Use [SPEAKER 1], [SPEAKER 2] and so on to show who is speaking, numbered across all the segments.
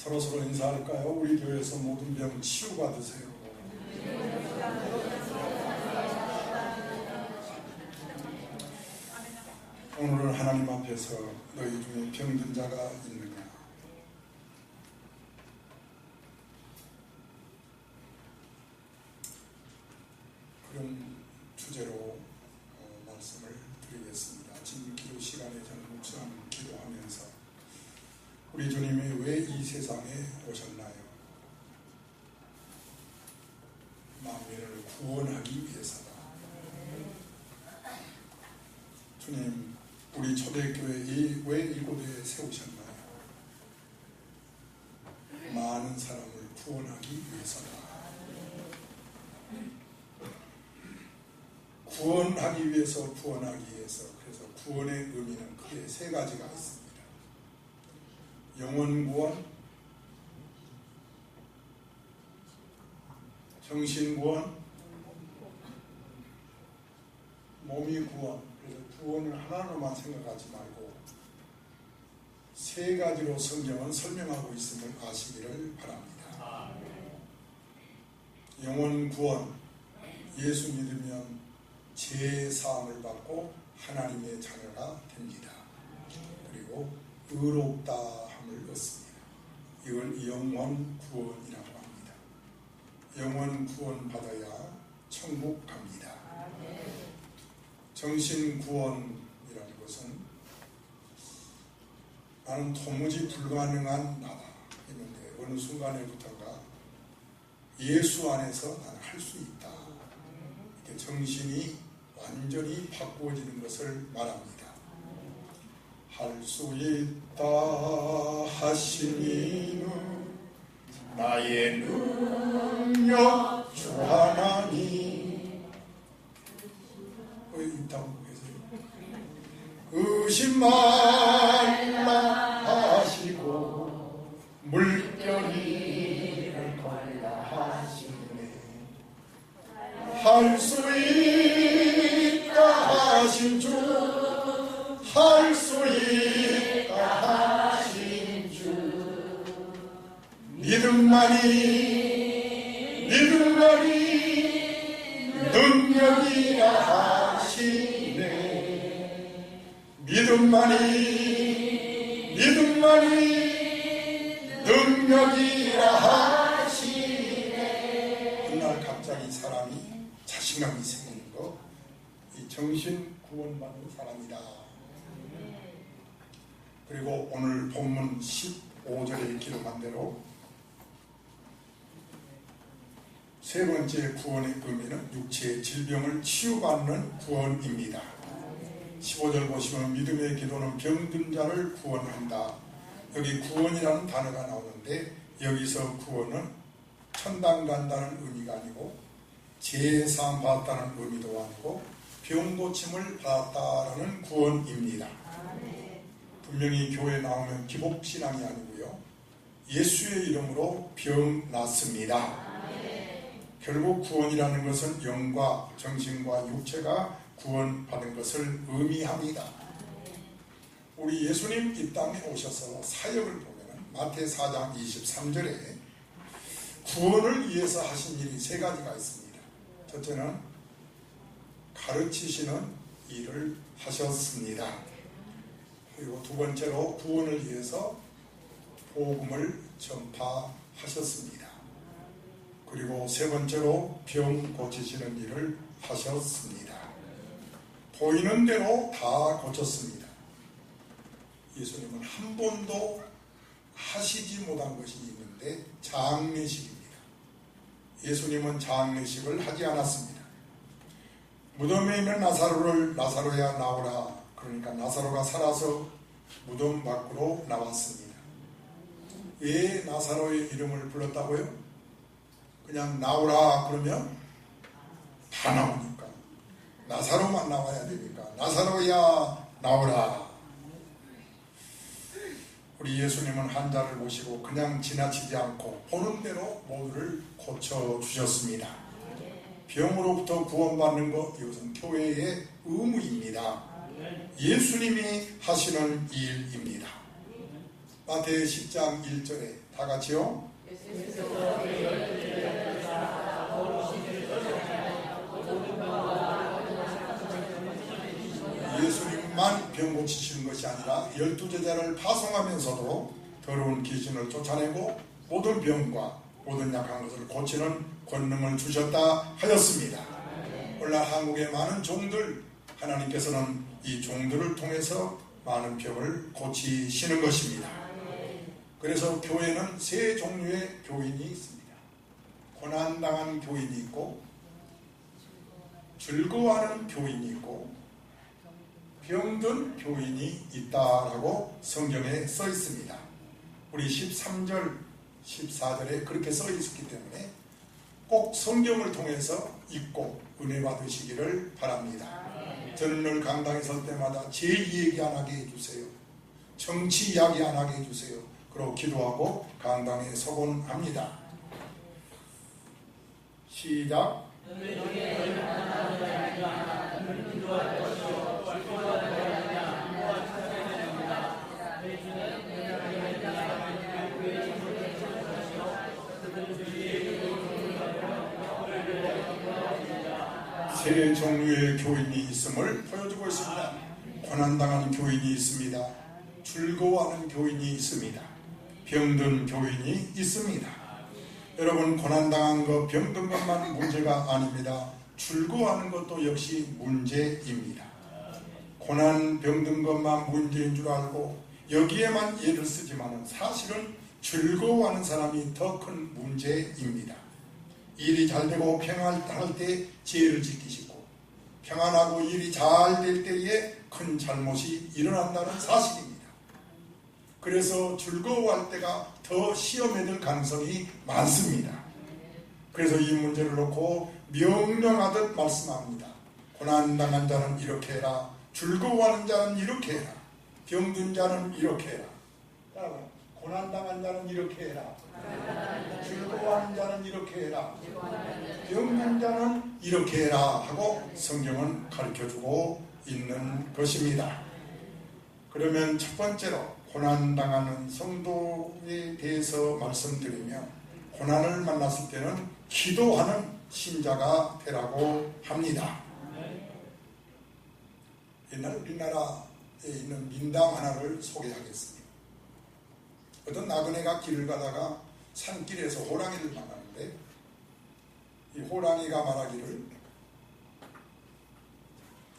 [SPEAKER 1] 서로 인사할까요? 우리 교회에서 모든 병 치유받으세요. 오늘은 하나님 앞에서 너희 중에 병든 자가 있느냐? 그런 주제로 말씀을 드리겠습니다. 지금 기도 시간에 저는 묵상 기도하면서 우리 주님이 왜 이 세상에 오셨나요? 만민을 구원하기 위해서다. 주님, 우리 초대교회에 왜 이곳에 세우셨나요? 많은 사람을 구원하기 위해서다. 구원하기 위해서 그래서 구원의 의미는 크게 세 가지가 있습니다. 영혼 구원, 정신 구원, 몸이 구원. 그래서 구원을 하나로만 생각하지 말고 세 가지로 성경은 설명하고 있음을 아시기를 바랍니다. 영혼 구원, 예수 믿으면 죄 사함을 받고 하나님의 자녀가 됩니다. 그리고 의롭다 함을 얻습니다. 이걸 영혼 구원이라고 합니다. 영혼 구원 받아야 천국 갑니다. 정신 구원이라는 것은 나는 도무지 불가능한 나다 했는데 어느 순간에부터가 예수 안에서 나는 할 수 있다. 이렇게 정신이 완전히 바꾸어지는 것을 말합니다. 할 수 있다 하시니는 나의 능력 주 하나님. 왜 있다고 계세요? 의심 말라 하시고 물결이를 걸라 하시네. 할 수 있다 하신 주, 할 수 있다 하신 주, 믿음만이 능력이라 하시네. 믿음만이 능력이라 하시네. 그날 갑자기 사람이 자신감이 생기는 거, 이 정신 구원받는 사람이다. 그리고 오늘 본문 15절에 기록한 대로 세 번째 구원의 의미는 육체의 질병을 치유받는 구원입니다. 15절 보시면 믿음의 기도는 병든 자를 구원한다. 여기 구원이라는 단어가 나오는데 여기서 구원은 천당 간다는 의미가 아니고 죄 사함 받았다는 의미도 아니고 병 고침을 받았다라는 구원입니다. 분명히 교회에 나오면 기복신앙이 아니고요, 예수의 이름으로 병 낫습니다. 결국 구원이라는 것은 영과 정신과 육체가 구원받은 것을 의미합니다. 우리 예수님 이 땅에 오셔서 사역을 보면 마태 4장 23절에 구원을 위해서 하신 일이 세 가지가 있습니다. 첫째는 가르치시는 일을 하셨습니다. 그리고 두 번째로 구원을 위해서 복음을 전파하셨습니다. 그리고 세 번째로 병 고치시는 일을 하셨습니다. 보이는 대로 다 고쳤습니다. 예수님은 한 번도 하시지 못한 것이 있는데 장례식입니다. 예수님은 장례식을 하지 않았습니다. 무덤에 있는 나사로야 나오라. 그러니까 나사로가 살아서 무덤 밖으로 나왔습니다. 왜 나사로의 이름을 불렀다고요? 그냥 나오라 그러면 다 나오니까. 나사로만 나와야 되니까 나사로야 나오라. 우리 예수님은 환자를 모시고 그냥 지나치지 않고 보는 대로 모두를 고쳐주셨습니다. 병으로부터 구원받는 것, 이것은 교회의 의무입니다. 예수님이 하시는 일입니다. 마태의 10장 1절에 다 같이요. 예수님만 병 고치시는 것이 아니라 12제자를 파송하면서도 더러운 귀신을 쫓아내고 모든 병과 모든 약한 것을 고치는 권능을 주셨다 하였습니다. 오늘날 한국의 많은 종들, 하나님께서는 이 종들을 통해서 많은 병을 고치시는 것입니다. 그래서 교회는 세 종류의 교인이 있습니다. 고난당한 교인이 있고, 즐거워하는 교인이 있고, 병든 교인이 있다라고 성경에 써 있습니다. 우리 13절, 14절에 그렇게 써 있기 때문에 꼭 성경을 통해서 읽고 은혜 받으시기를 바랍니다. 저는 늘 강당에 설 때마다 제 이야기 안 하게 해주세요. 정치 이야기 안 하게 해주세요. 그러고 기도하고 강당에 서곤 합니다. 시작. 세 종류의 교인이 있음을 보여주고 있습니다. 고난당한 교인이 있습니다. 즐거워하는 교인이 있습니다. 병든 교인이 있습니다. 여러분, 고난당한 것, 병든 것만 문제가 아닙니다. 즐거워하는 것도 역시 문제입니다. 고난, 병든 것만 문제인 줄 알고 여기에만 예를 쓰지만 사실은 즐거워하는 사람이 더 큰 문제입니다. 일이 잘 되고 평안할 때 지혜를 지키시고, 평안하고 일이 잘 될 때에 큰 잘못이 일어난다는 사실입니다. 그래서 즐거워할 때가 더 시험에 들 가능성이 많습니다. 그래서 이 문제를 놓고 명령하듯 말씀합니다. 고난당한 자는 이렇게 해라. 즐거워하는 자는 이렇게 해라. 병든 자는 이렇게 해라. 고난당한 자는 이렇게 해라. 즐거워하는 자는 이렇게 해라. 병든 자는 이렇게 해라 하고 성경은 가르쳐주고 있는 것입니다. 그러면 첫 번째로 고난당하는 성도에 대해서 말씀드리면, 고난을 만났을 때는 기도하는 신자가 되라고 합니다. 옛날 우리나라에 있는 민담 하나를 소개하겠습니다. 어떤 나그네가 길을 가다가 산길에서 호랑이를 만났는데, 이 호랑이가 말하기를,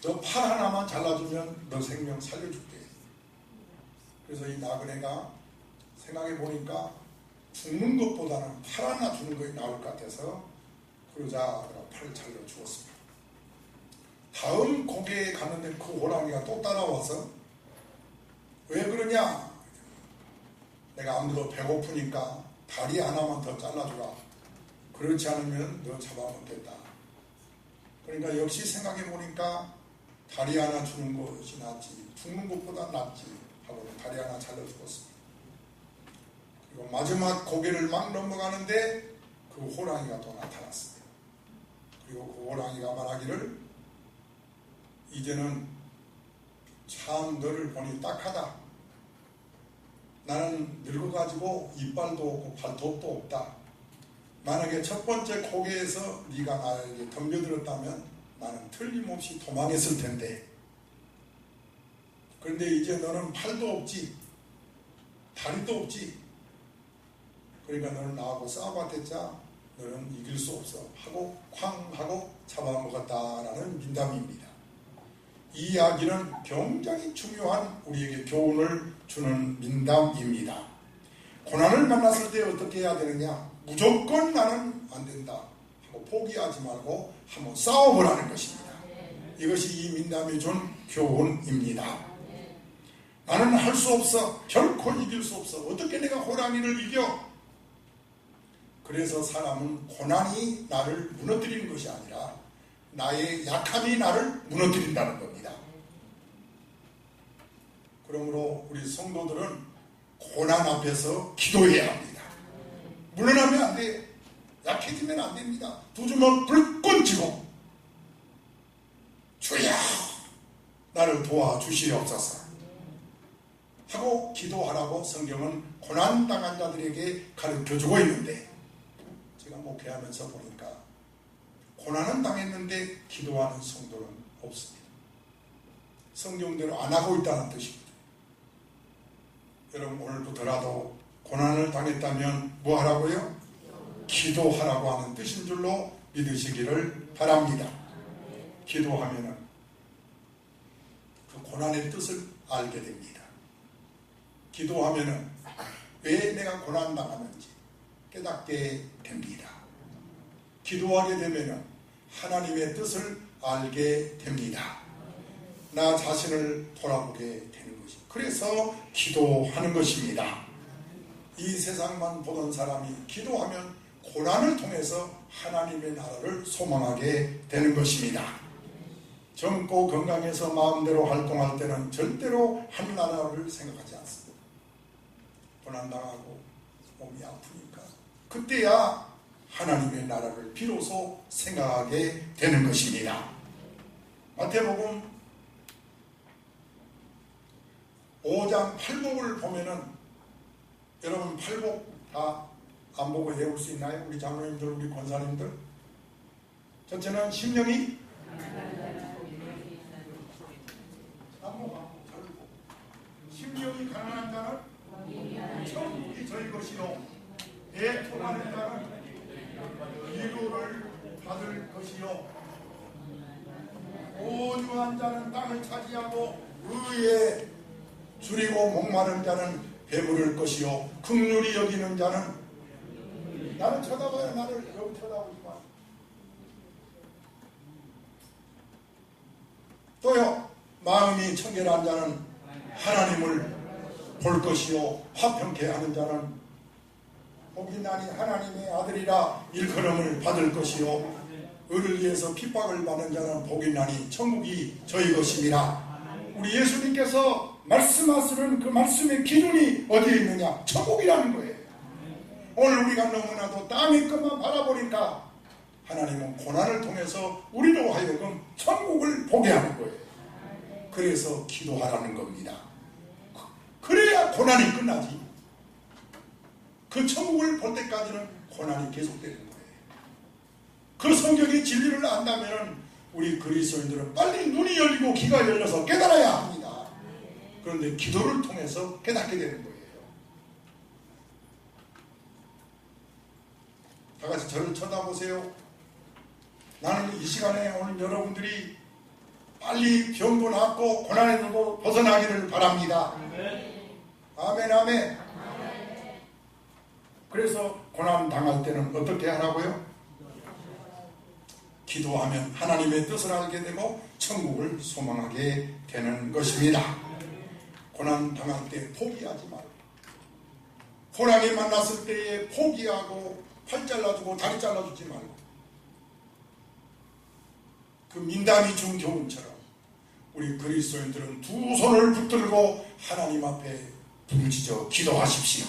[SPEAKER 1] 너 팔 하나만 잘라주면 너 생명 살려줄게. 그래서 이 나그네가 생각해 보니까 죽는 것보다는 팔 하나 주는 것이 나을 것 같아서 그러자 팔을 잘라 주었습니다. 다음 고개에 갔는데 그 호랑이가 또 따라와서, 왜 그러냐? 내가 아무래도 배고프니까 다리 하나만 더 잘라주라. 그렇지 않으면 너 잡아먹겠다. 그러니까 역시 생각해 보니까 다리 하나 주는 것이 낫지, 죽는 것보다 낫지 하고 다리 하나 잘라 죽었습니다. 그리고 마지막 고개를 막 넘어가는데 그 호랑이가 또 나타났습니다. 그리고 그 호랑이가 말하기를, 이제는 참 너를 보니 딱하다. 나는 늙어가지고 이빨도 없고 발톱도 없다. 만약에 첫 번째 고개에서 네가 나에게 덤벼들었다면 나는 틀림없이 도망했을 텐데, 그런데 이제 너는 팔도 없지, 다리도 없지. 그러니까 너는 나하고 싸워봤댔자 너는 이길 수 없어 하고 쾅 하고 잡아먹었다라는 민담입니다. 이 이야기는 굉장히 중요한 우리에게 교훈을 주는 민담입니다. 고난을 만났을 때 어떻게 해야 되느냐? 무조건 나는 안 된다 하고 포기하지 말고 한번 싸워보라는 것입니다. 이것이 이 민담이 준 교훈입니다. 나는 할 수 없어. 결코 이길 수 없어. 어떻게 내가 호랑이를 이겨? 그래서 사람은 고난이 나를 무너뜨리는 것이 아니라 나의 약함이 나를 무너뜨린다는 겁니다. 그러므로 우리 성도들은 고난 앞에서 기도해야 합니다. 물러나면 안 돼요. 약해지면 안 됩니다. 두 주먹 불끈 쥐고, 주여 나를 도와주시옵소서. 하고 기도하라고 성경은 고난당한 자들에게 가르쳐주고 있는데, 제가 목회하면서 보니까 고난은 당했는데 기도하는 성도는 없습니다. 성경대로 안 하고 있다는 뜻입니다. 여러분, 오늘부터라도 고난을 당했다면 뭐 하라고요? 기도하라고 하는 뜻인 줄로 믿으시기를 바랍니다. 기도하면은 그 고난의 뜻을 알게 됩니다. 기도하면은 왜 내가 고난당하는지 깨닫게 됩니다. 기도하게 되면은 하나님의 뜻을 알게 됩니다. 나 자신을 돌아보게 되는 것이, 그래서 기도하는 것입니다. 이 세상만 보던 사람이 기도하면 고난을 통해서 하나님의 나라를 소망하게 되는 것입니다. 젊고 건강해서 마음대로 활동할 때는 절대로 하늘나라를 생각하지 않습니다. 고난당하고 몸이 아프니까 그때야 하나님의 나라를 비로소 생각하게 되는 것입니다. 마태복음 5장 8복을 보면은, 여러분 8복 다 안 보고 외울 수 있나요? 우리 장로님들, 우리 권사님들. 첫째는 심령이 심령이 가난한 자는 천국이 저희 것이요, 배 통하는 자는 위로를 받을 것이요, 오주한 자는 땅을 차지하고 의에 줄이고 목마른 자는 배부를 것이요, 긍휼히 여기는 자는, 나를 쳐다봐요. 나를 여기 쳐다보지 마. 또요, 마음이 청결한 자는 하나님을 볼 것이요, 화평케 하는 자는 복이 나니 하나님의 아들이라 일컬음을 받을 것이요, 의를 위해서 핍박을 받는 자는 복이 나니 천국이 저희 것입니다. 우리 예수님께서 말씀하시는 그 말씀의 기준이 어디에 있느냐? 천국이라는 거예요. 오늘 우리가 너무나도 땅의 것만 바라보니까 하나님은 고난을 통해서 우리로 하여금 천국을 보게 하는 거예요. 그래서 기도하라는 겁니다. 그래야 고난이 끝나지. 그 천국을 볼 때까지는 고난이 계속되는 거예요. 그 성경의 진리를 안다면 우리 그리스도인들은 빨리 눈이 열리고 귀가 열려서 깨달아야 합니다. 그런데 기도를 통해서 깨닫게 되는 거예요. 다 같이 저를 쳐다보세요. 나는 이 시간에 오늘 여러분들이 빨리 병도 낫고 고난에서도 벗어나기를 바랍니다. 아멘, 아멘. 그래서 고난 당할 때는 어떻게 하라고요? 기도하면 하나님의 뜻을 알게 되고 천국을 소망하게 되는 것입니다. 고난 당할 때 포기하지 말고, 호랑이 만났을 때에 포기하고 팔 잘라주고 다리 잘라주지 말고, 그 민담이 준 교훈처럼 우리 그리스도인들은 두 손을 붙들고 하나님 앞에 부르짖어 기도하십시오.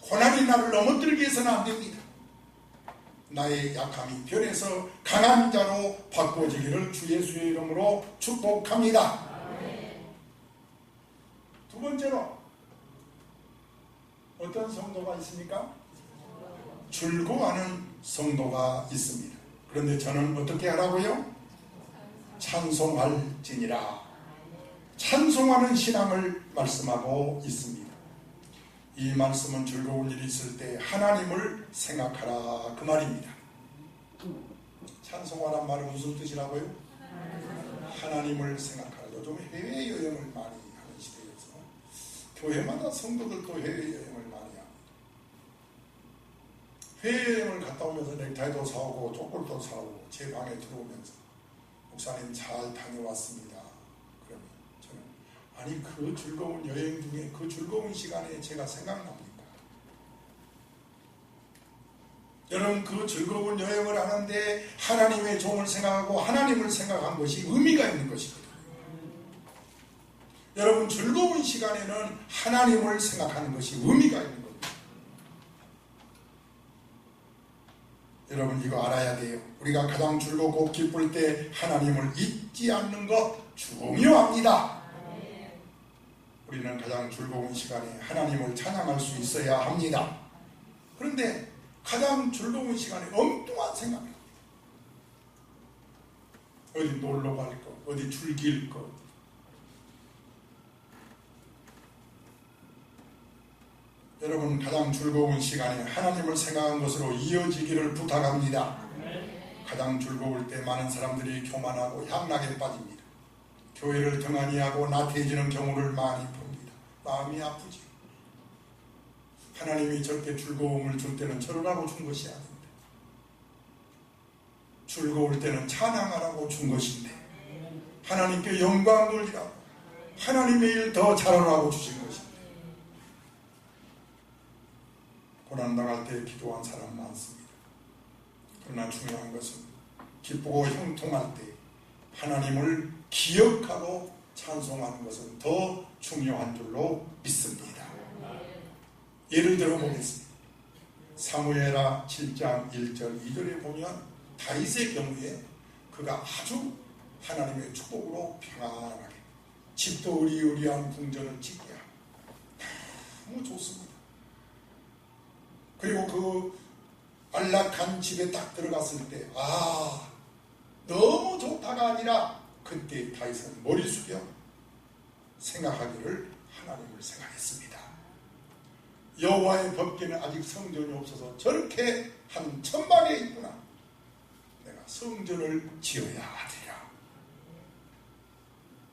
[SPEAKER 1] 고난이 나를 넘어뜨리게 해서는 안 됩니다. 나의 약함이 변해서 강한 자로 바꿔지기를 주 예수의 이름으로 축복합니다. 두 번째로 어떤 성도가 있습니까? 즐거워하는 성도가 있습니다. 그런데 저는 어떻게 하라고요? 찬송할지니라. 찬송하는 신앙을 말씀하고 있습니다. 이 말씀은 즐거운 일이 있을 때 하나님을 생각하라, 그 말입니다. 찬송하란 말은 무슨 뜻이라고요? 하나님을 생각하라. 요즘 해외여행을 많이 하는 시대여서 교회마다 성도들도 해외여행을 많이 합니다. 해외여행을 갔다 오면서 넥타이도 사오고 쪼꼬도 사오고 제 방에 들어오면서 목사님 잘 다녀왔습니다. 그러면 저는 아니 그 즐거운 여행 중에 그 즐거운 시간에 제가 생각납니다. 여러분, 그 즐거운 여행을 하는데 하나님의 종을 생각하고 하나님을 생각한 것이 의미가 있는 것이거든요. 여러분, 즐거운 시간에는 하나님을 생각하는 것이 의미가 있는 겁니다. 여러분, 이거 알아야 돼요. 우리가 가장 즐겁고 기쁠 때 하나님을 잊지 않는 것 중요합니다. 우리는 가장 즐거운 시간에 하나님을 찬양할 수 있어야 합니다. 그런데 가장 즐거운 시간에 엉뚱한 생각이 어디 놀러 갈 것, 어디 즐길 것, 여러분 가장 즐거운 시간에 하나님을 생각한 것으로 이어지기를 부탁합니다. 가장 즐거울 때 많은 사람들이 교만하고 향락에 빠집니다. 교회를 등한히 하고 나태해지는 경우를 많이 봅니다. 마음이 아프지. 하나님이 저렇게 즐거움을 줄 때는 저러라고 준 것이 아닌데, 즐거울 때는 찬양하라고 준 것인데, 하나님께 영광 돌리라고, 하나님의 일 더 잘하라고 주신 것인데, 고난당할 때 기도한 사람 많습니다. 그러나 중요한 것은 기쁘고 형통할 때 하나님을 기억하고 찬송하는 것은 더 중요한 줄로 믿습니다. 예를 들어 보겠습니다. 사무엘하 7장 1절 2절에 보면 다윗의 경우에 그가 아주 하나님의 축복으로 평안하게 집도 의리의리한 궁전을 짓게 하고 너무 좋습니다. 그리고 그 안락한 집에 딱 들어갔을 때 너무 좋다가 아니라 그때 다윗은 머리 숙여 생각하기를 하나님을 생각했습니다. 여호와의 법궤는 아직 성전이 없어서 저렇게 한 천막에 있구나. 내가 성전을 지어야 하리라.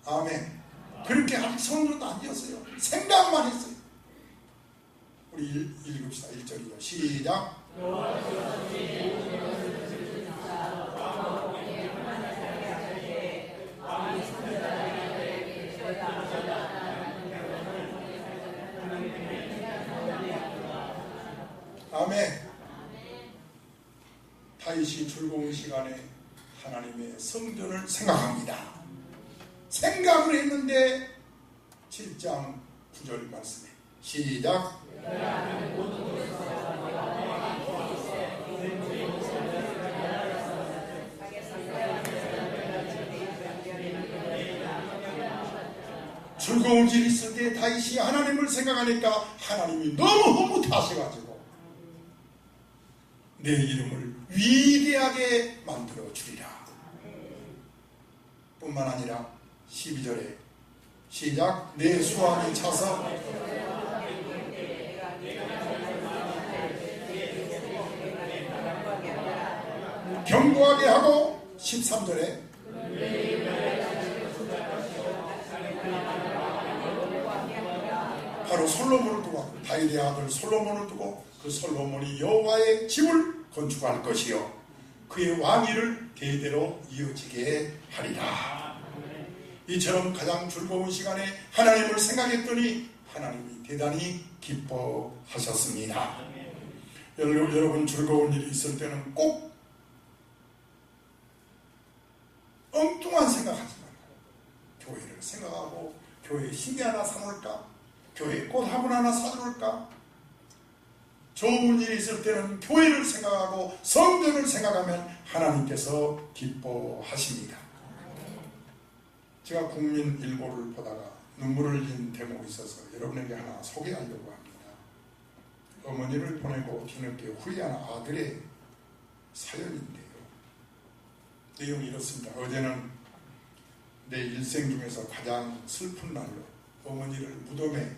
[SPEAKER 1] 아멘. 그렇게 아직 성전도 안 지었어요. 생각만 했어요. 우리 읽읍시다. 1절이요. 시작. 아멘. 다윗이 즐거운 시간에 하나님의 성전을 생각합니다. 생각을 했는데 7장 9절 말씀에 시작. 즐거운 일 있을 때 다윗이 하나님을 생각하니까 하나님이 너무 흐뭇하셔가지고 내 이름을 위대하게 만들어 주리라. 뿐만 아니라 12절에 시작. 내 수완이 차서 견고하게 하고 13절에 바로 솔로몬을 두고 다윗의 아들 솔로몬을 두고 그 솔로몬이 여호와의 집을 건축할 것이요 그의 왕위를 대대로 이어지게 하리라. 이처럼 가장 즐거운 시간에 하나님을 생각했더니 하나님이 대단히 기뻐하셨습니다. 여러분 즐거운 일이 있을 때는 꼭 엉뚱한 생각하지 말고 교회를 생각하고 교회에 시계 하나 사놓을까? 교회에 꽃 화분 하나 사놓을까? 좋은 일이 있을 때는 교회를 생각하고 성전을 생각하면 하나님께서 기뻐하십니다. 제가 국민일보를 보다가 눈물을 흘린 대목이 있어서 여러분에게 하나 소개하려고 합니다. 어머니를 보내고 뒤늦게 후회하는 아들의 사연인데요. 내용이 이렇습니다. 어제는 내 일생 중에서 가장 슬픈 날로 어머니를 무덤에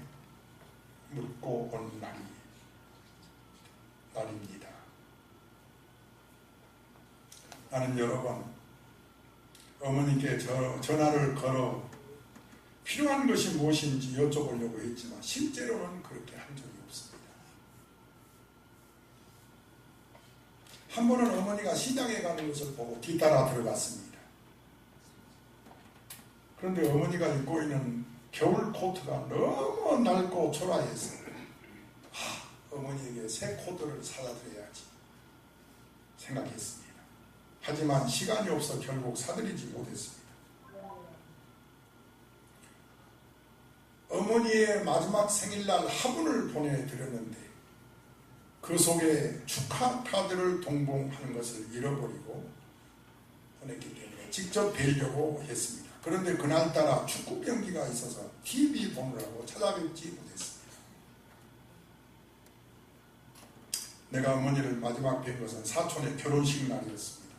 [SPEAKER 1] 묻고 온 날입니다. 나는 여러 번 어머니께 전화를 걸어 필요한 것이 무엇인지 여쭤보려고 했지만 실제로는 그렇게 한 적이 없습니다. 한 번은 어머니가 시장에 가는 것을 보고 뒤따라 들어갔습니다. 그런데 어머니가 입고 있는 겨울 코트가 너무 낡고 초라해서 어머니에게 새 코트를 사다 드려야지 생각했습니다. 하지만 시간이 없어 결국 사드리지 못했습니다. 어머니의 마지막 생일날 화분을 보내드렸는데 그 속에 축하 카드를 동봉하는 것을 잃어버리고 보냈기 때문에 직접 뵈려고 했습니다. 그런데 그날따라 축구 경기가 있어서 TV 보느라고 찾아뵙지 못했습니다. 내가 어머니를 마지막 뵌 것은 사촌의 결혼식 날이었습니다.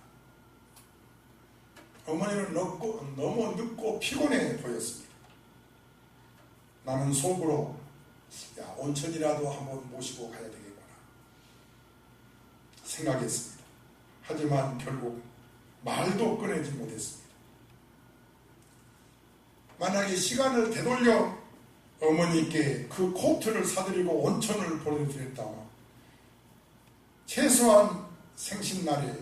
[SPEAKER 1] 어머니는 너무 늦고 피곤해 보였습니다. 나는 속으로 온천이라도 한번 모시고 가야 되겠구나 생각했습니다. 하지만 결국 말도 꺼내지 못했습니다. 만약에 시간을 되돌려 어머니께 그 코트를 사드리고 온천을 보내드렸다면 최소한 생신날에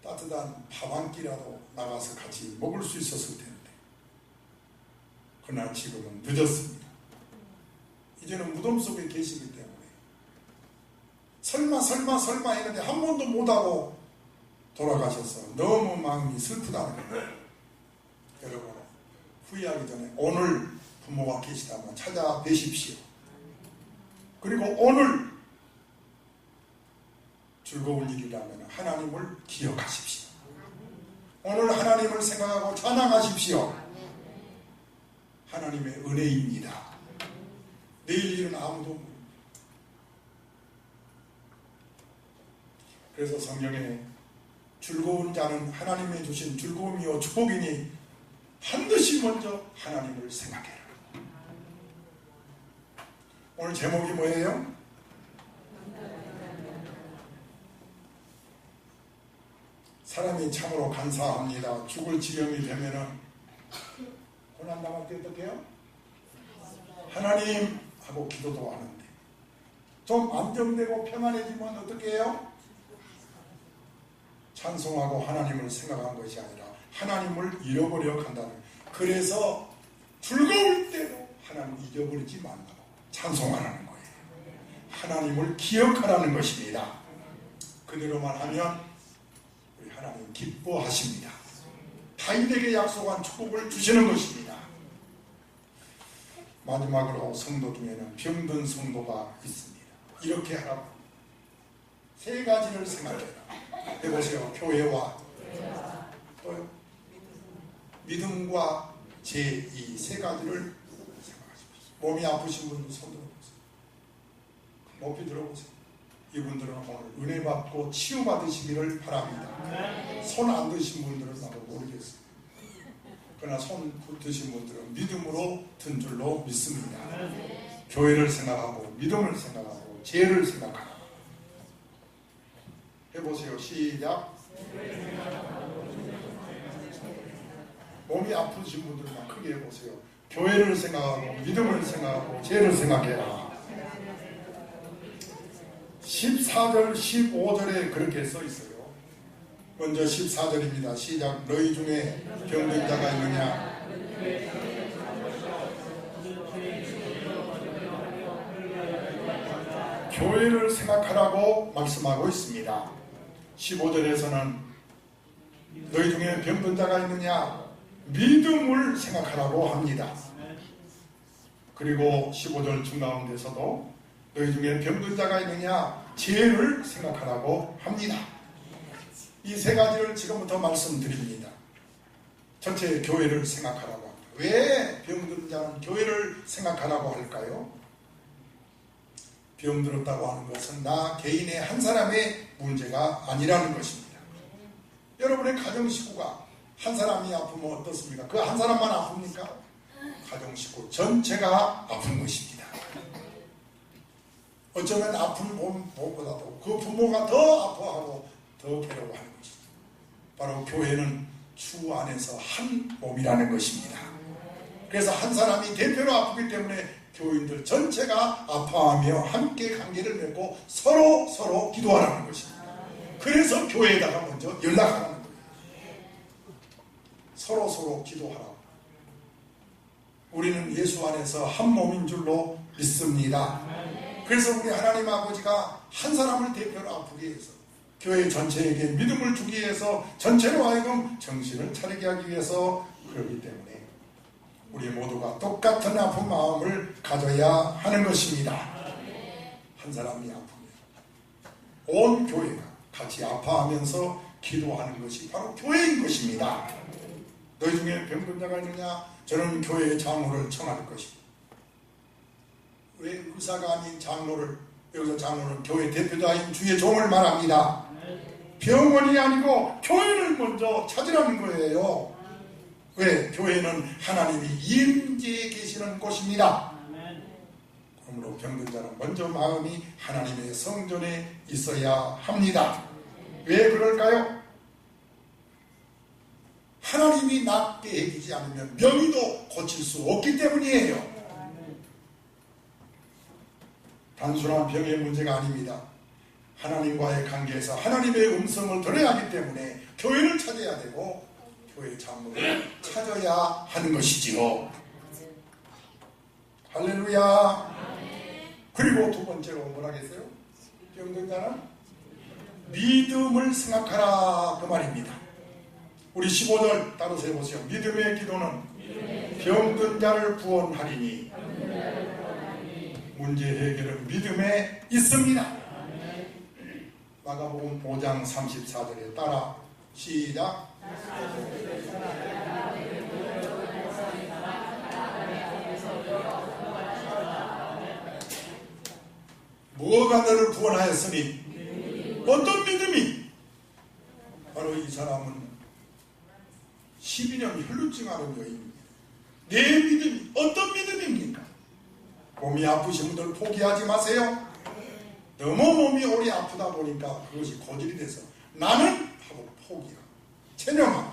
[SPEAKER 1] 따뜻한 밥 한 끼라도 나가서 같이 먹을 수 있었을 텐데 그러나 지금은 늦었습니다. 이제는 무덤 속에 계시기 때문에 설마 했는데 한 번도 못하고 돌아가셔서 너무 마음이 슬프다는 거예요. 여러분 후회하기 전에 오늘 부모가 계시다면 찾아뵈십시오. 그리고 오늘 즐거운 일이라면 하나님을 기억하십시오. 오늘 하나님을 생각하고 찬양하십시오. 하나님의 은혜입니다. 내일 일은 아무도 모릅니다. 그래서 성경에 즐거운 자는 하나님이 주신 즐거움이요 축복이니 반드시 먼저 하나님을 생각해라. 오늘 제목이 뭐예요? 사람이 참으로 간사합니다. 죽을 지경이 되면은 고난당할 때 어떻게 해요? 하나님 하고 기도도 하는데 좀 안정되고 평안해지면 어떻게 해요? 찬송하고 하나님을 생각한 것이 아니라 하나님을 잃어버려 간다는. 그래서 즐거울 때도 하나님 잊어버리지 말라고 찬송하라는 거예요. 하나님을 기억하라는 것입니다. 그대로만 하면 우리 하나님 기뻐하십니다. 다윗에게 약속한 축복을 주시는 것입니다. 마지막으로 성도 중에는 병든 성도가 있습니다. 이렇게 하라고 세 가지를 생각해라. 해보세요. 교회와 또 믿음과 제 이 세 가지를 생각하십시오. 몸이 아프신 분들 손 들어보세요. 높이 들어보세요. 이분들은 오늘 은혜 받고 치유 받으시기를 바랍니다. 손 안 드신 분들은 나도 모르겠어요. 그러나 손 드신 분들은 믿음으로 든 줄로 믿습니다. 교회를 생각하고 믿음을 생각하고 죄를 생각하라. 해보세요. 시작. 몸이 아프신 분들만 크게 해보세요. 교회를 생각하고 믿음을 생각하고 죄를 생각해라. 14절 15절에 그렇게 써 있어요. 먼저 14절입니다. 시작. 너희 중에 병든 자가 있느냐? 교회를 생각하라고 말씀하고 있습니다. 15절에서는 너희 중에 병든 자가 있느냐? 믿음을 생각하라고 합니다. 그리고 15절 중가운데서도 너희 중에 병든 자가 있느냐? 죄를 생각하라고 합니다. 이 세 가지를 지금부터 말씀드립니다. 전체 교회를 생각하라고 합니다. 왜 병든 자는 교회를 생각하라고 할까요? 병들었다고 하는 것은 나 개인의 한 사람의 문제가 아니라는 것입니다. 여러분의 가정 식구가 한 사람이 아프면 어떻습니까? 그 한 사람만 아픕니까? 가정 식구 전체가 아픈 것입니다. 어쩌면 아픈 몸보다도 그 부모가 더 아파하고 더 괴로워하는 것입니다. 바로 교회는 주 안에서 한 몸이라는 것입니다. 그래서 한 사람이 대표로 아프기 때문에 교인들 전체가 아파하며 함께 관계를 맺고 서로 기도하라는 것입니다. 그래서 교회에다가 먼저 연락하라는 거예요. 서로 기도하라고. 우리는 예수 안에서 한 몸인 줄로 믿습니다. 그래서 우리 하나님 아버지가 한 사람을 대표로 아프게 해서 교회 전체에게 믿음을 주기 위해서 전체로 하여금 정신을 차리게 하기 위해서 그렇기 때문에 우리 모두가 똑같은 아픈 마음을 가져야 하는 것입니다. 한 사람이 아프면 온 교회가 같이 아파하면서 기도하는 것이 바로 교회인 것입니다. 너희 중에 병든 자가 있느냐? 저는 교회의 장로를 청할 것이다. 왜 의사가 아닌 장로를, 여기서 장로는 교회 대표자인 주의 종을 말합니다. 병원이 아니고 교회를 먼저 찾으라는 거예요. 왜? 교회는 하나님이 임재해 계시는 곳입니다. 그러므로 병든 자는 먼저 마음이 하나님의 성전에 있어야 합니다. 왜 그럴까요? 하나님이 낫게 해주지 않으면 명의도 고칠 수 없기 때문이에요. 단순한 병의 문제가 아닙니다. 하나님과의 관계에서 하나님의 음성을 들어야 하기 때문에 교회를 찾아야 되고 교회 장로를 찾아야 하는 것이지요. 할렐루야. 그리고 두 번째로 뭐라겠어요? 병든 자는 믿음을 생각하라 그 말입니다. 우리 15절 따라서 해보세요. 믿음의 기도는 병든 자를 구원하리니 문제 해결은 믿음에 있습니다. 마가복음 5장 34절에 따라 시작. 뭐가 너를 구원하였으니? 어떤 믿음이? 바로 이 사람은 12년 혈루증 앓은 여인입니다. 내 믿음이 어떤 믿음입니까? 몸이 아프신 분들 포기하지 마세요. 너무 몸이 오래 아프다 보니까 그것이 고질이 돼서 나는 하고 포기하고 체념하고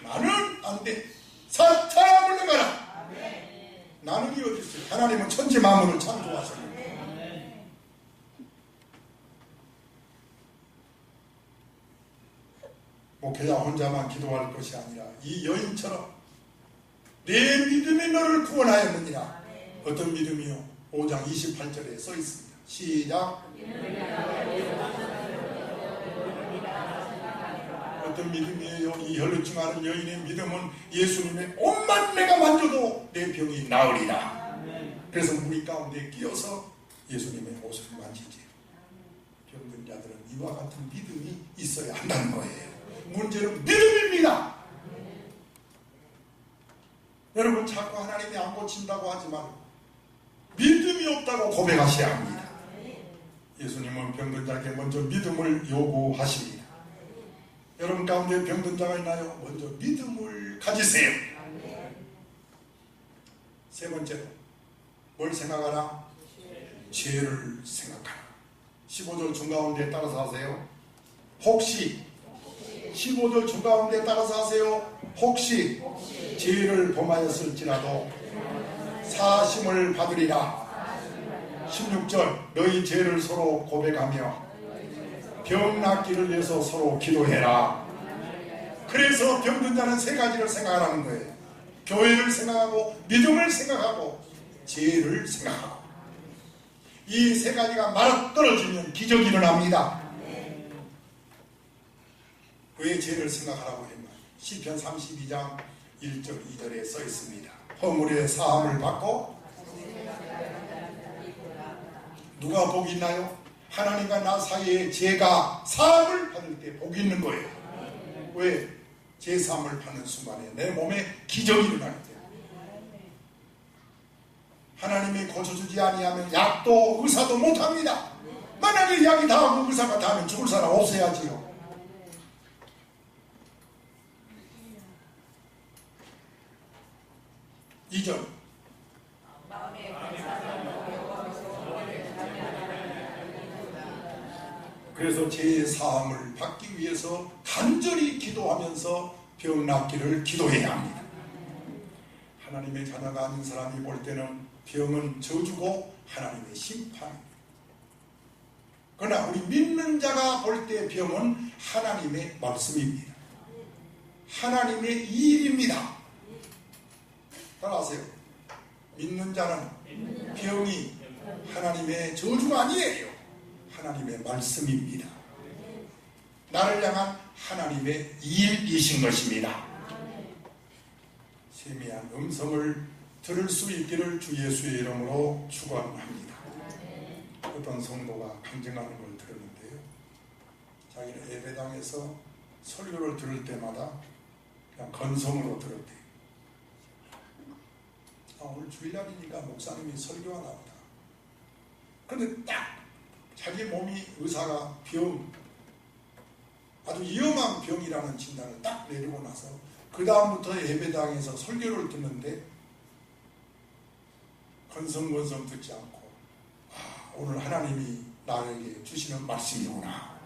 [SPEAKER 1] 나는 안 돼. 사탄아 물러가라. 나는이 어디 있어요? 하나님은 천지 만물을 창조하셨는데 목회자 혼자만 기도할 것이 아니라 이 여인처럼 내 믿음이 너를 구원하였느니라. 어떤 믿음이요? 5장 28절에 써 있습니다. 시작. 어떤 믿음이에요? 이 혈루증 앓은 여인의 믿음은 예수님의 옷만 내가 만져도 내 병이 나으리라. 그래서 무리 가운데 끼어서 예수님의 옷을 만지지. 병든 자들은 이와 같은 믿음이 있어야 한다는 거예요. 문제는 믿음입니다. 여러분 자꾸 하나님이 안 고친다고 하지만 믿음이 없다고 고백하셔야 합니다. 예수님은 병든 자에게 먼저 믿음을 요구하십니다. 여러분 가운데 병든 자가 있나요? 먼저 믿음을 가지세요. 세 번째로 뭘 생각하라? 죄를 생각하라. 15절 중가운데 따라서 하세요. 혹시 15절 중가운데 따라서 하세요. 혹시 죄를 범하였을지라도 사심을 받으리라. 16절 너희 죄를 서로 고백하며 병 낫기를 위해서 서로 기도해라. 그래서 병든 자는 세 가지를 생각하라는 거예요. 교회를 생각하고 믿음을 생각하고 죄를 생각하고 이 세 가지가 맞아떨어지면 기적이 일어납니다. 왜 죄를 생각하라고 했나? 시편 32장 1절 2절에 써 있습니다. 허물의 사함을 받고 누가 복이 있나요? 하나님과 나 사이에 죄가 사함을 받을 때 복이 있는 거예요. 왜? 죄 사함을 받는 순간에 내 몸에 기적이 일어나기 때문에. 하나님이 고쳐주지 아니하면 약도 의사도 못합니다. 만약에 약이 다 하고 의사가 다 하면 죽을 사람 없어야지요. 이전 그래서 죄의 사함을 받기 위해서 간절히 기도하면서 병 낫기를 기도해야 합니다. 하나님의 자녀가 아닌 사람이 볼 때는 병은 저주고 하나님의 심판입니다. 그러나 우리 믿는 자가 볼 때 병은 하나님의 말씀입니다. 하나님의 일입니다. 따라하세요. 믿는 자는 병이 하나님의 저주가 아니에요. 하나님의 말씀입니다. 나를 향한 하나님의 일이신 것입니다. 세미한 음성을 들을 수 있기를 주 예수의 이름으로 축원합니다. 어떤 성도가 간증하는 걸 들었는데요. 자기는 예배당에서 설교를 들을 때마다 그냥 건성으로 들었대요. 오늘 주일날이니까 목사님이 설교하나 보다. 그런데 딱 자기 몸이 의사가 아주 위험한 병이라는 진단을 딱 내리고 나서 그 다음부터 예배당에서 설교를 듣는데 건성건성 듣지 않고 오늘 하나님이 나에게 주시는 말씀이구나.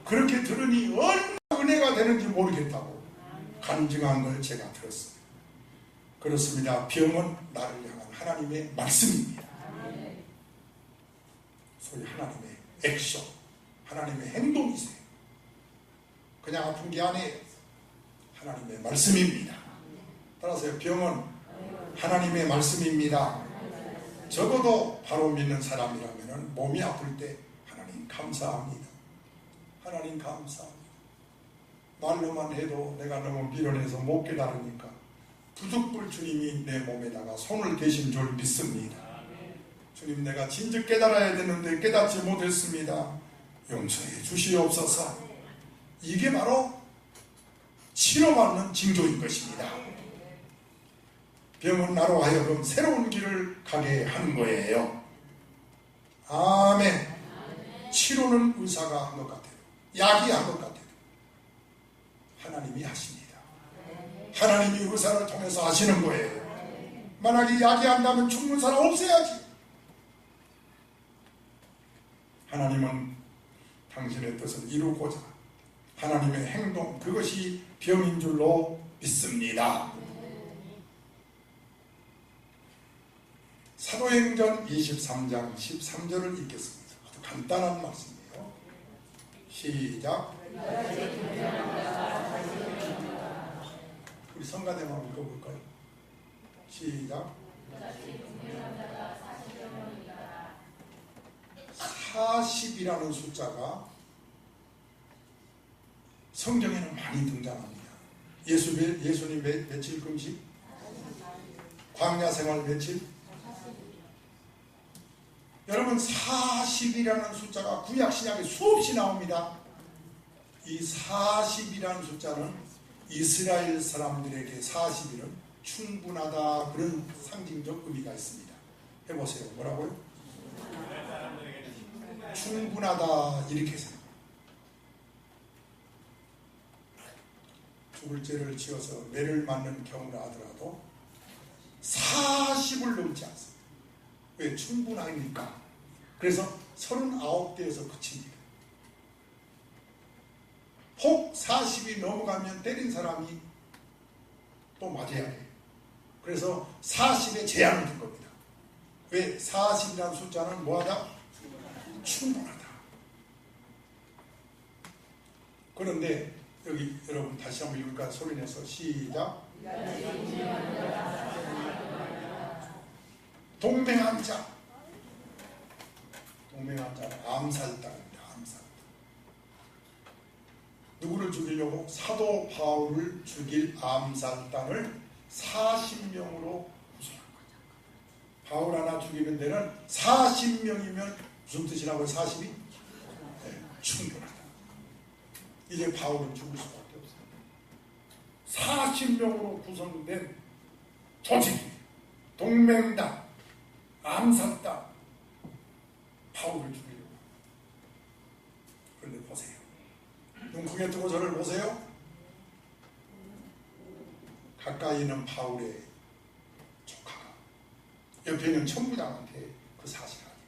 [SPEAKER 1] 그렇게 들으니 얼마나 은혜가 되는지 모르겠다고 간증한 걸 제가 들었어요. 그렇습니다. 병은 나를 향한 하나님의 말씀입니다. 소위 하나님의 액션, 하나님의 행동이세요. 그냥 아픈 게 아니에요. 하나님의 말씀입니다. 따라서 병은 하나님의 말씀입니다. 적어도 바로 믿는 사람이라면 몸이 아플 때 하나님 감사합니다. 하나님 감사합니다. 말로만 해도 내가 너무 미련해서 못 깨달으니까 부득불 주님이 내 몸에다가 손을 대신 줄 믿습니다. 주님, 내가 진즉 깨달아야 되는데 깨닫지 못했습니다. 용서해 주시옵소서. 이게 바로 치료받는 징조인 것입니다. 병은 나로 하여금 새로운 길을 가게 하는 거예요. 아멘. 치료는 의사가 한 것 같아요. 약이 한 것 같아요. 하나님이 하십니다. 하나님이 의사를 통해서 하시는 거예요. 만약에 약이 한다면 죽는 사람 없애야지. 하나님은 당신의 뜻을 이루고자 하나님의 행동, 그것이 병인 줄로 믿습니다. 사도행전 23장 13절을 읽겠습니다. 아주 간단한 말씀이에요. 시작. 우리 성가대만 읽어볼까요? 시작. 40이라는 숫자가 성경에는 많이 등장합니다. 예수님 며칠 금식? 광야 생활 며칠? 여러분, 40이라는 숫자가 구약 신약에 수없이 나옵니다. 이 40이라는 숫자는 이스라엘 사람들에게 40일은 충분하다, 그런 상징적 의미가 있습니다. 해보세요. 뭐라고요? 충분하다, 이렇게 해서 죽을 죄를 지어서 매를 맞는 경우라 하더라도 40을 넘지 않습니다. 왜? 충분하니까. 그래서 39대에서 그칩니다. 혹 40이 넘어가면 때린 사람이 또 맞아야 돼요. 그래서 40에 제한을 둔 겁니다. 왜? 40이라는 숫자는 뭐하다? 충분하다. 그런데 여기 여러분 다시 한번 읽을까? 소리내서 시작. 동맹한 자, 암살당입니다. 암살. 누구를 죽이려고? 사도 바울을 죽일 암살단을 40명으로 구성한 거죠. 바울 하나 죽이는 데는 40명이면 무슨 뜻이라고요? 40이? 네, 충분하다. 이제 바울은 죽을 수밖에 없어요. 40명으로 구성된 조직, 동맹단, 암살단, 바울을 죽이려고. 그런데 보세요. 눈 크게 뜨고 저를 보세요. 가까이 있는 바울의 조카가 옆에 있는 천부장한테 그 사실을 알려요.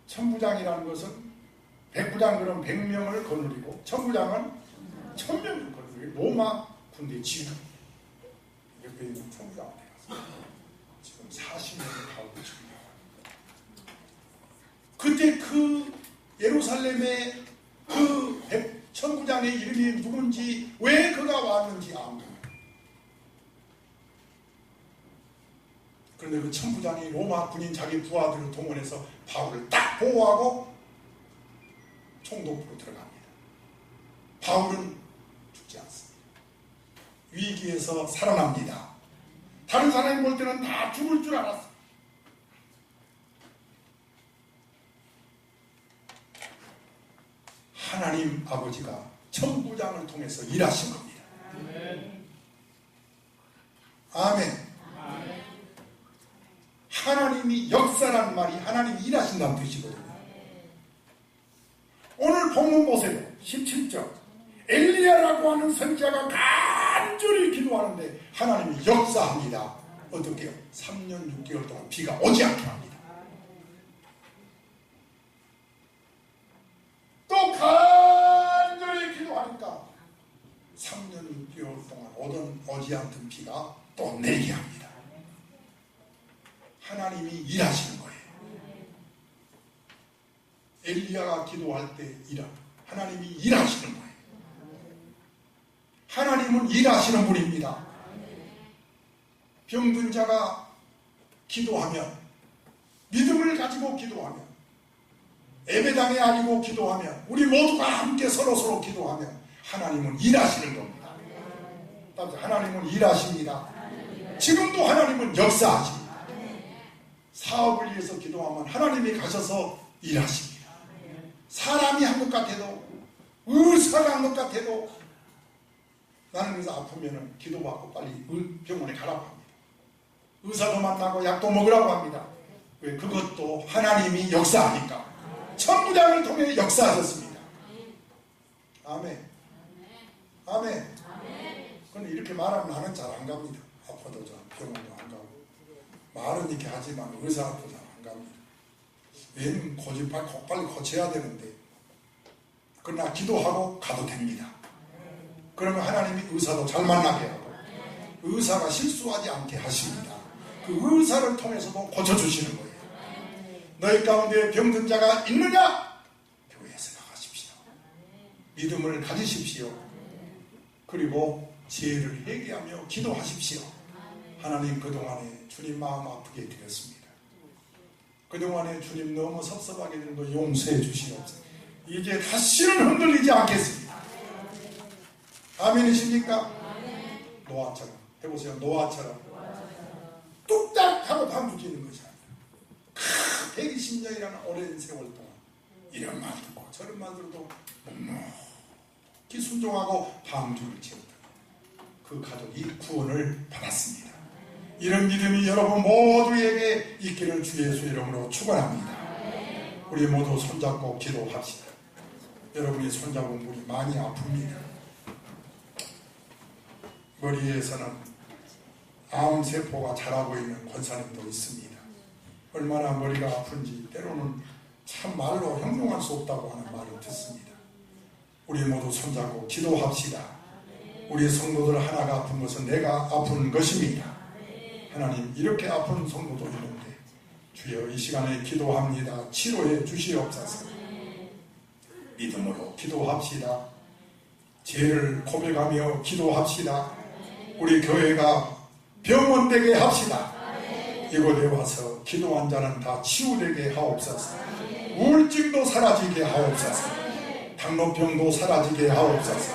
[SPEAKER 1] 천부장이라는 것은 백부장 그럼 100명을 거느리고 천부장은 1000명을 거느리고 로마 군대 지휘. 옆에 있는 천부장한테 가서 지금 40명을 바울을 죽이려고. 그때 그 예루살렘의 그 천부장의 이름이 누군지, 왜 그가 왔는지 압니다. 그런데 그 천부장이 로마 군인 자기 부하들을 동원해서 바울을 딱 보호하고 총독부로 들어갑니다. 바울은 죽지 않습니다. 위기에서 살아납니다. 다른 사람이 볼 때는 다 죽을 줄 알았어요. 하나님 아버지가 천부장을 통해서 일하신 겁니다. 아멘. 하나님이 역사란 말이 하나님이 일하신다는 뜻이거든요. 오늘 본문 보세요. 17절. 엘리야라고 하는 선지자가 간절히 기도하는데 하나님이 역사합니다. 어떻게 해요? 3년 6개월 동안 비가 오지 않게 합니다. 또 간절히 기도하니까 3년 6개월 동안 오지 않던 비가 또 내리게 합니다. 하나님이 일하시는 거예요. 엘리야가 기도할 때 하나님이 일하시는 거예요. 하나님은 일하시는 분입니다. 병든 자가 기도하면, 믿음을 가지고 기도하면, 예배당에 아니고 기도하면, 우리 모두가 함께 서로 기도하면 하나님은 일하시는 겁니다. 하나님은 일하십니다. 지금도 하나님은 역사하십니다. 사업을 위해서 기도하면 하나님이 가셔서 일하십니다. 사람이 한 것 같아도, 의사가 한 것 같아도 나는 그래서 아프면 기도받고 빨리 병원에 가라고 합니다. 의사도 만나고 약도 먹으라고 합니다. 왜? 그것도 하나님이 역사하니까. 천부장을 통해 역사하셨습니다. 아멘. 아멘. 그런데 이렇게 말하면 나는 잘 안 갑니다. 아파도 잘 병원도 안 가고. 말은 이렇게 하지만 의사도 잘 안 갑니다. 왜냐면 빨리 고쳐야 되는데. 그러나 기도하고 가도 됩니다. 그러면 하나님이 의사도 잘 만나게 하고 의사가 실수하지 않게 하십니다. 그 의사를 통해서도 고쳐주시는 거예요. 너희 가운데 병든 자가 있느냐? 교회에서 나가십시오. 믿음을 가지십시오. 그리고 죄를 회개하며 기도하십시오. 하나님, 그동안에 주님 마음 아프게 드렸습니다. 그동안에 주님 너무 섭섭하게 된 거 용서해 주시옵소서. 이제 다시는 흔들리지 않겠습니다. 아멘이십니까? 노아처럼 해보세요. 노아처럼 뚝딱 하고 방죽이는 것이 아니라 120년이라는 오랜 세월 동안 이런 말 듣고 저런 말 들어도 묵묵히 순종하고 방죽을 지었다. 그 가족이 구원을 받았습니다. 이런 믿음이 여러분 모두에게 있기를 주 예수 이름으로 축원합니다. 우리 모두 손잡고 기도합시다. 여러분이 손잡은 분이 많이 아픕니다. 머리에서는 암세포가 자라고 있는 권사님도 있습니다. 얼마나 머리가 아픈지 때로는 참 말로 형용할 수 없다고 하는 말을 듣습니다. 우리 모두 손잡고 기도합시다. 우리 성도들 하나가 아픈 것은 내가 아픈 것입니다. 하나님, 이렇게 아픈 성도도 있는데 주여 이 시간에 기도합니다. 치료해 주시옵소서. 믿음으로 기도합시다. 죄를 고백하며 기도합시다. 우리 교회가 병원 되게 합시다. 이곳에 와서 기도한 자는 다 치유되게 하옵소서. 우울증도 사라지게 하옵소서. 당뇨병도 사라지게 하옵소서.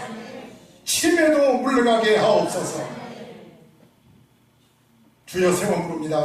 [SPEAKER 1] 치매도 물러가게 하옵소서. 주여 세원 부릅니다.